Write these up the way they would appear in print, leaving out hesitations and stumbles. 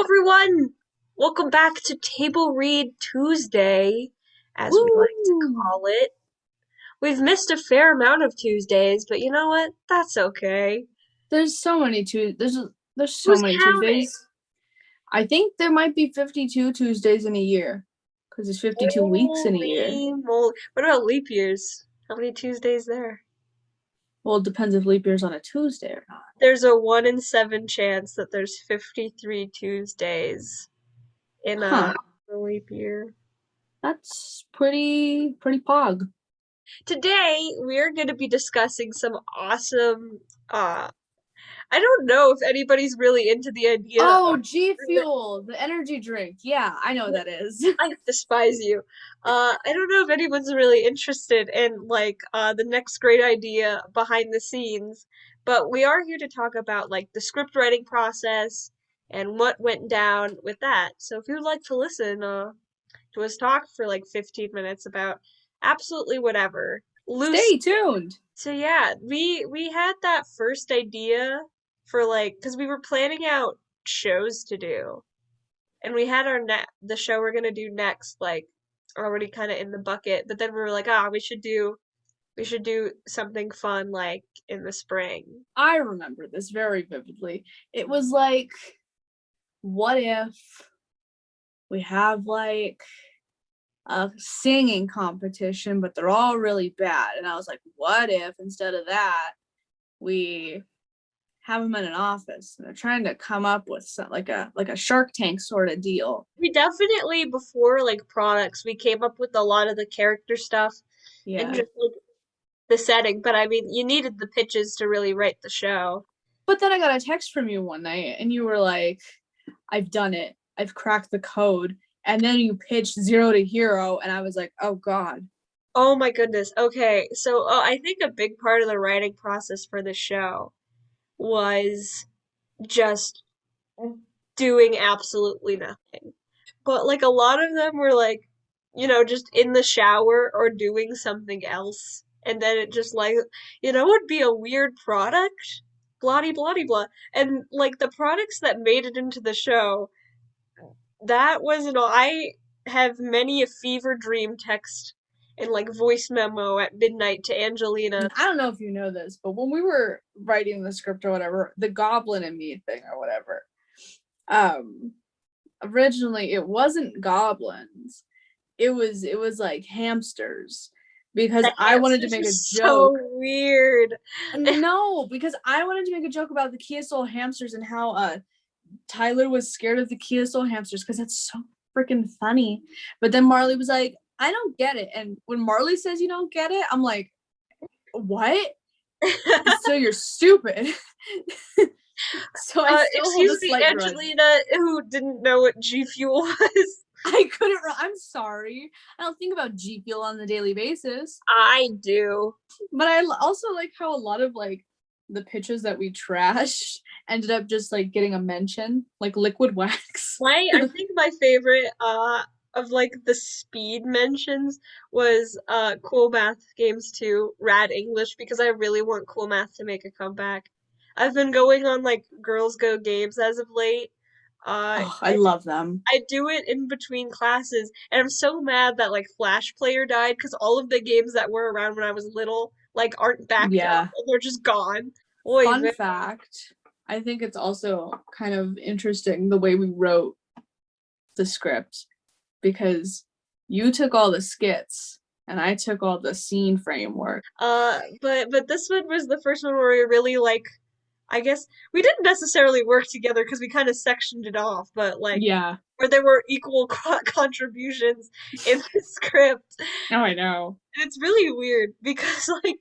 everyone! Welcome back to Table Read Tuesday, as we like to Woo! call it. We've missed a fair amount of Tuesdays, but you know what? That's okay. There's so many there's so Who's many counting? Tuesdays. I think there might be 52 Tuesdays in a year because there's 52 weeks in a year. Holy moly. What about leap years? How many Tuesdays there? Well, it depends if leap year's on a Tuesday or not. There's a 1 in 7 chance that there's 53 Tuesdays in Huh. a leap year. That's pretty pog. Today, we're going to be discussing some awesome uh, I don't know if anybody's really into the idea of Oh, G Fuel, the energy drink. Yeah, I know what that is. I despise you. I don't know if anyone's really interested in the next great idea behind the scenes, but we are here to talk about like the script writing process and what went down with that. So if you'd like to listen to us talk for like 15 minutes about absolutely whatever, loose. Stay tuned. So yeah, we had that first idea for like because we were planning out shows to do, and we had the show we're gonna do next like already kind of in the bucket, but then we were like, ah, we should do something fun like in the spring. I remember this very vividly. It was like, what if we have like a singing competition, but they're all really bad. And I was like, what if instead of that, we have them in an office and they're trying to come up with some, like a Shark Tank sort of deal. We definitely before like products, we came up with a lot of the character stuff and Yeah. just like the setting, but I mean, you needed the pitches to really write the show. But then I got a text from you one night and you were like, I've done it. I've cracked the code. And then you pitched Zero to Hero. And I was like, oh God. Oh my goodness. Okay. So, I think a big part of the writing process for the show was just doing absolutely nothing. But like a lot of them were like, just in the shower or doing something else. And then it just like, would be a weird product? Bloody bloody blah. And like the products that made it into the show, that wasn't all. I have many a fever dream text and like voice memo at midnight to Angelina. I don't know if you know this, but when we were writing the script or whatever, the goblin and me thing or whatever, um, originally it wasn't goblins. It was like hamsters because The I wanted to hamsters make were a so joke. weird. No, because I wanted to make a joke about the Kia Soul hamsters and how Tyler was scared of the Kia Soul hamsters because that's so freaking funny. But then Marley was like, I don't get it. And when Marley says you don't get it, I'm like, what? So you're stupid. So I still hold a Excuse me, slight grudge. Angelina, who didn't know what G Fuel was. I couldn't. I'm sorry. I don't think about G Fuel on a daily basis. I do. But I also like how a lot of like the pitches that we trashed ended up just like getting a mention, like liquid wax. I think my favorite of like the speed mentions was Cool Math Games 2, Rad English, because I really want Cool Math to make a comeback. I've been going on like Girls Go Games as of late. Oh, I love them. I do it in between classes, and I'm so mad that like Flash Player died because all of the games that were around when I was little like aren't backed up Yeah. and they're just gone. Oy Fun vey. fact, I think it's also kind of interesting the way we wrote the script because you took all the skits and I took all the scene framework. But this one was the first one where we really like. I guess we didn't necessarily work together because we kind of sectioned it off, but like Yeah. where there were equal contributions in the script. Oh, I know. And it's really weird because like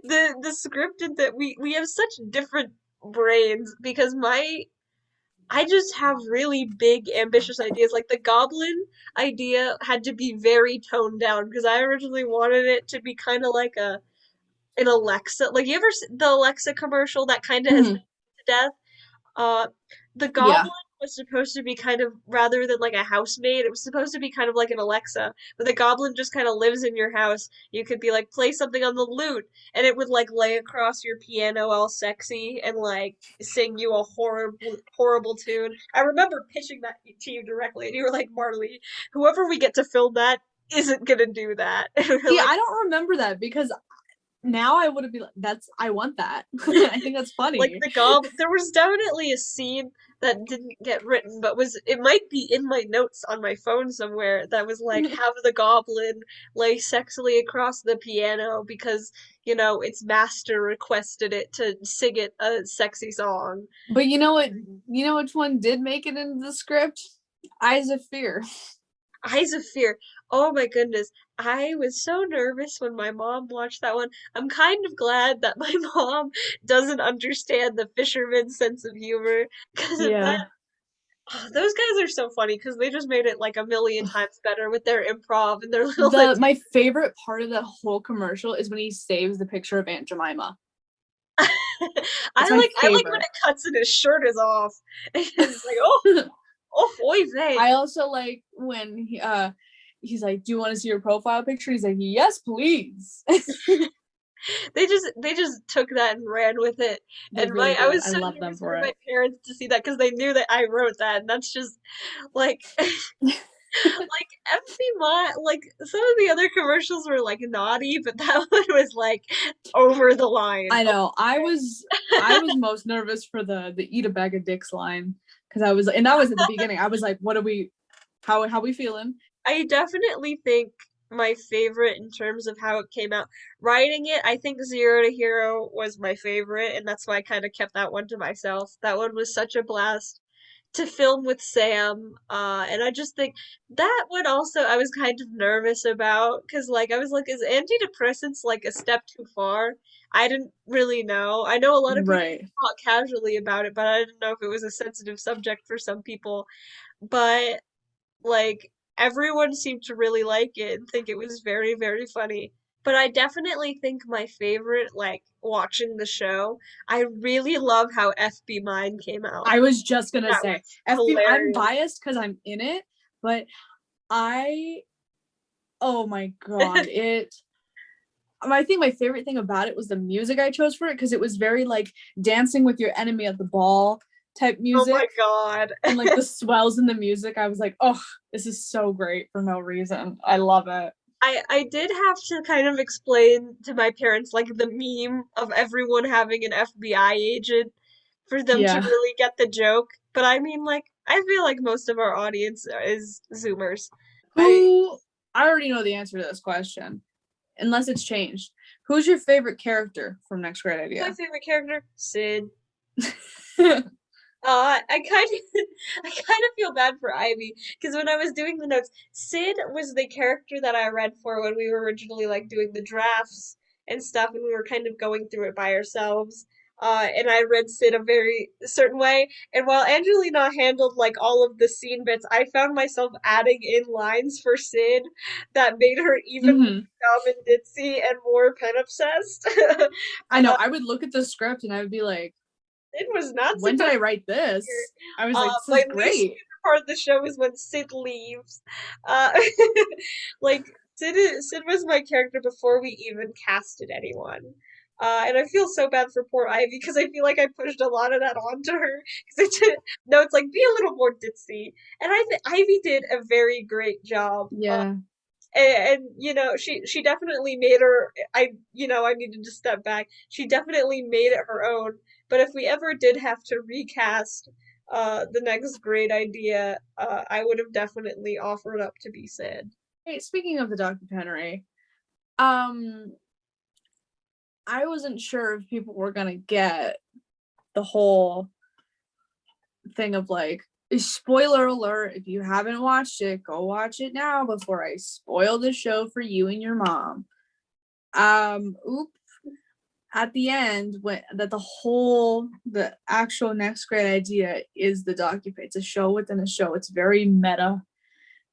the scripted that we have such different brains because my I just have really big ambitious ideas. Like the goblin idea had to be very toned down because I originally wanted it to be kind of like an Alexa. Like the Alexa commercial that kind of has been Mhm. to death. Uh, the Yeah. goblin was supposed to be kind of, rather than like a housemaid, it was supposed to be kind of like an Alexa, but the goblin just kind of lives in your house. You could be like, play something on the lute, and it would like lay across your piano all sexy and like sing you a horrible, horrible tune. I remember pitching that to you directly, and you were like, Marley, whoever we get to film that isn't gonna do that. And we are See, like, I don't remember that because now I would have been like, that's I want that. I think that's like funny. the goblin, there was definitely a scene that didn't get written, but was it might be in my notes on my phone somewhere that was like have the goblin lay sexily across the piano because its master requested it to sing it a sexy song. But you know what? You know which one did make it into the script? Eyes of Fear. Eyes of Fear. Oh my goodness. I was so nervous when my mom watched that one. I'm kind of glad that my mom doesn't understand the fisherman's sense of humor because that Yeah. those guys are so funny because they just made it like a million times better with their improv and their little The my favorite part of that whole commercial is when he saves the picture of Aunt Jemima. It's my I like when favorite. it cuts and his shirt is off. And it's like, oh, oh, oy vey. I also like when he's like, "Do you want to see your profile picture?" He's like, "Yes, please." They just took that and ran with it. They And really I did. was I so love them nervous for for my it. parents to see that because they knew that I wrote that, and that's just like like like some of the other commercials were like naughty, but that one was like over the line. I know. I was most nervous for the eat a bag of dicks line because I was, and that was at the beginning. I was like, "What are we? How we feeling?" I definitely think my favorite in terms of how it came out. Writing it, I think Zero to Hero was my favorite, and that's why I kind of kept that one to myself. That one was such a blast to film with Sam. And I just think that one also I was kind of nervous about because like I was like, is antidepressants like a step too far? I didn't really know. I know a lot of people Right. talk casually about it, but I didn't know if it was a sensitive subject for some people. But like everyone seemed to really like it and think it was very, very funny. But I definitely think my favorite, like watching the show, I really love how FB Mine came out. I was just gonna That say was FB. I'm hilarious. biased because I'm in it, but I. Oh my god! I think my favorite thing about it was the music I chose for it because it was very like dancing with your enemy at the ball type Oh my music, God. and like the swells in the music. I was like, oh, this is so great for no reason. I love it. I did have to kind of explain to my parents like the meme of everyone having an FBI agent for them to Yeah. really get the joke. But I mean, like, I feel like most of our audience is Zoomers. I Who? I already know the answer to this question, unless it's changed. Who's your favorite character from Next Great My Idea? favorite character, Sid. I kind of, I kind of feel bad for Ivy because when I was doing the notes, Sid was the character that I read for when we were originally like doing the drafts and stuff, and we were kind of going through it by ourselves. And I read Sid a very certain way, and while Angelina handled like all of the scene bits, I found myself adding in lines for Sid that made her even more hmm dumb and ditzy and more pen obsessed. I know. I would look at the script and I would be like, Sid was not when did I supposed write here. this? I was like, this My is least great. favorite part of the show is when Sid leaves. Uh, like Sid was my character before we even casted anyone. And I feel so bad for poor Ivy because I feel like I pushed a lot of that onto her. Because I did, no, it's like be a little more ditzy, and I think Ivy did a very great job. Yeah. And she definitely made her I needed to step back. She definitely made it her own. But if we ever did have to recast the next great idea, I would have definitely offered up to be Sid. Hey, speaking of the documentary, um, I wasn't sure if people were gonna get the whole thing of like, spoiler alert, if you haven't watched it, go watch it now before I spoil the show for you and your mom. Oop, at the end, when that the actual next great idea is the docu, it's a show within a show. It's very meta.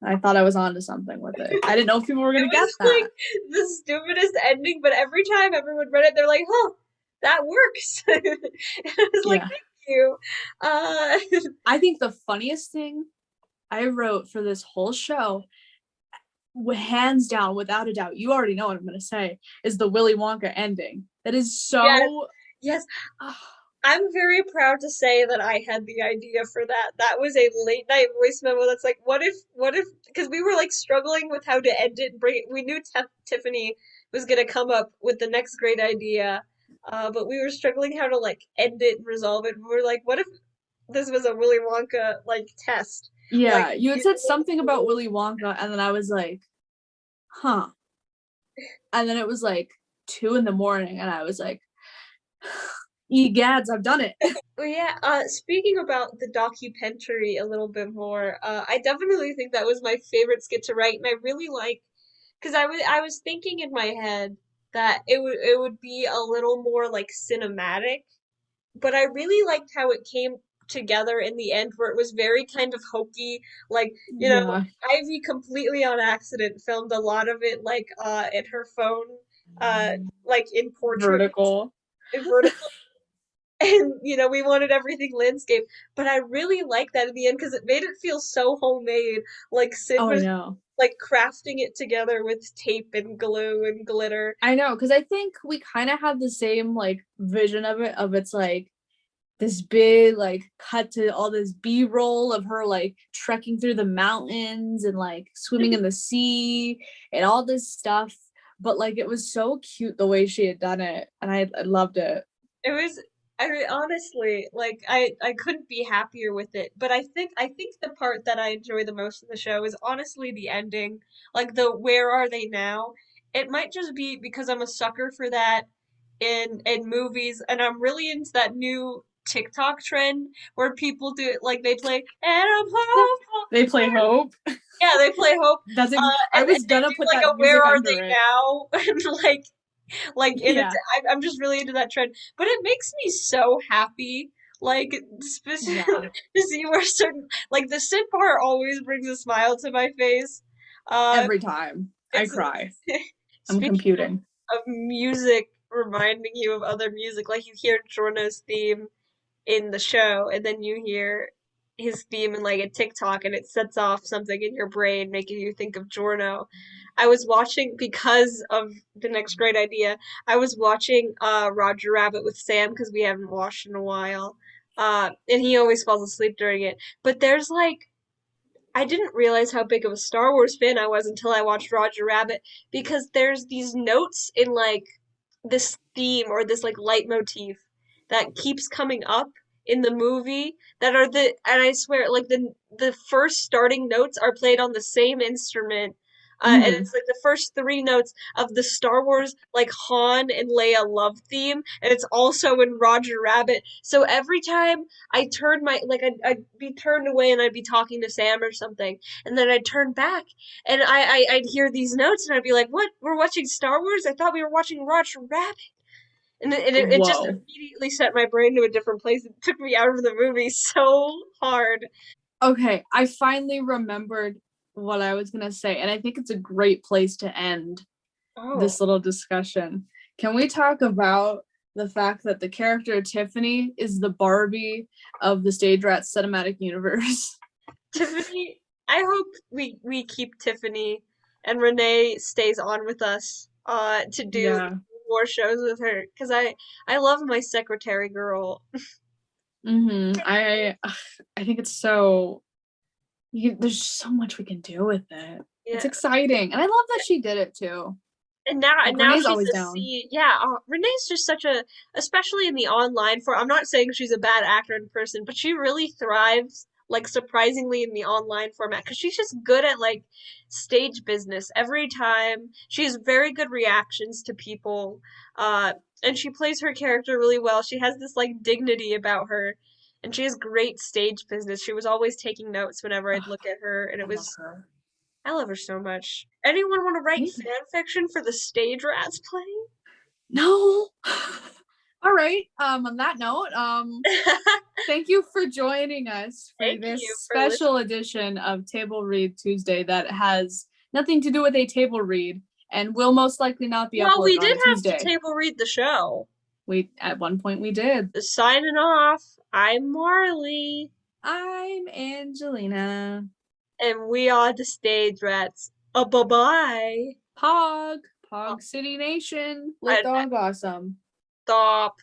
I thought I was onto something with it. I didn't know if people were It gonna get was like that. the stupidest ending, but every time everyone read it, they're like, "Huh, that works." And I was like, Yeah. you. Uh, I think the funniest thing I wrote for this whole show, hands down, without a doubt, you already know what I'm going to say, is the Willy Wonka ending. That is yes, so. yes. Uh, I'm very proud to say that I had the idea for that. That was a late night voice memo that's like, what if, because we were like struggling with how to end it and bring it. We knew Tiffany was gonna come up with the next great idea, but we were struggling how to like end it and resolve it. We were like, what if this was a Willy Wonka like test? Like, yeah, you had you said something about Willy Wonka, and then I was like, huh. And then it was like 2 in the morning, and I was like, egads, I've done it. well, yeah, speaking about the documentary a little bit more, I definitely think that was my favorite skit to write, and I really like because I was thinking in my head that it would be a little more like cinematic, but I really liked how it came together in the end, where it was very kind of hokey, like Yeah, Ivy completely on accident filmed a lot of it like in her phone, uh, like in portrait, vertical. in vertical and we wanted everything landscape, but I really liked that in the end because it made it feel so homemade, like Sid Oh, I was know. like crafting it together with tape and glue and glitter. I know, because I think we kind of have the same like vision of it, of it's like this big like cut to all this b-roll of her like trekking through the mountains and like swimming in the sea and all this stuff, but like it was so cute the way she had done it, and I loved it. It was, I mean, honestly, like I couldn't be happier with it. But I think the part that I enjoy the most of the show is honestly the ending, like the where are they now? It might just be because I'm a sucker for that in movies, and I'm really into that new TikTok trend where people do it like they play and I'm hopeful. They play Hope. Yeah, they play Hope, I and was they gonna do put like a that Where music Are under They it. Now? And like in a, Yeah, I'm just really into that trend, but it makes me so happy. Like yeah, to see where certain like the Sid part always brings a smile to my face. Uh, every time I it's cry. I'm speaking computing. of music reminding you of other music, like you hear Jorno's theme in the show, and then you hear his theme in like a TikTok, and it sets off something in your brain, making you think of Jorno. I was watching because of the next great idea. I was watching Roger Rabbit with Sam because we haven't watched in a while, and he always falls asleep during it. But there's like I didn't realize how big of a Star Wars fan I was until I watched Roger Rabbit because there's these notes in like this theme or this like leitmotif that keeps coming up in the movie that are the and I swear like the first starting notes are played on the same instrument, and Mm-hmm. it's like the first three notes of the Star Wars like Han and Leia love theme, and it's also in Roger Rabbit. So every time I turned my like I'd be turned away and I'd be talking to Sam or something, and then I'd turn back and I'd hear these notes and I'd be like, "What? We're watching Star Wars? I thought we were watching Roger Rabbit." And it just Whoa. immediately set my brain to a different place. It took me out of the movie so hard. Okay, I finally remembered what I was gonna say, and I think it's a great place to end Oh, this little discussion. Can we talk about the fact that the character Tiffany is the Barbie of the Stage Rats cinematic universe? Tiffany, I hope we keep Tiffany and Renee stays on with us to do Yeah. more shows with her because I love my secretary girl. I think it's so there's so much we can do with it. It's Yeah. exciting, and I love that she did it too. And Like now Renee's she's always a down. C. Yeah, Renee's just such a, especially in the online form. I'm not saying she's a bad actor in person, but she really thrives like surprisingly in the online format because she's just good at like stage business every time. She has very good reactions to people, and she plays her character really well. She has this like dignity about her, and she has great stage business. She was always taking notes whenever I'd Oh, look at her, and I it love was her. I love her so much. Anyone want to write Me? fan fiction for the stage rats playing? No. All right. On that note, thank you for joining us for Thank this you for listening. special edition of Table Read Tuesday that has nothing to do with a table read and will most likely not be Well, uploaded we on did a have to Tuesday. table read the show. We at one point we did. Signing off. I'm Marley, I'm Angelina. and we are the stage rats. Bye bye. Pog. Pog City Nation. Lit I dog awesome. stop.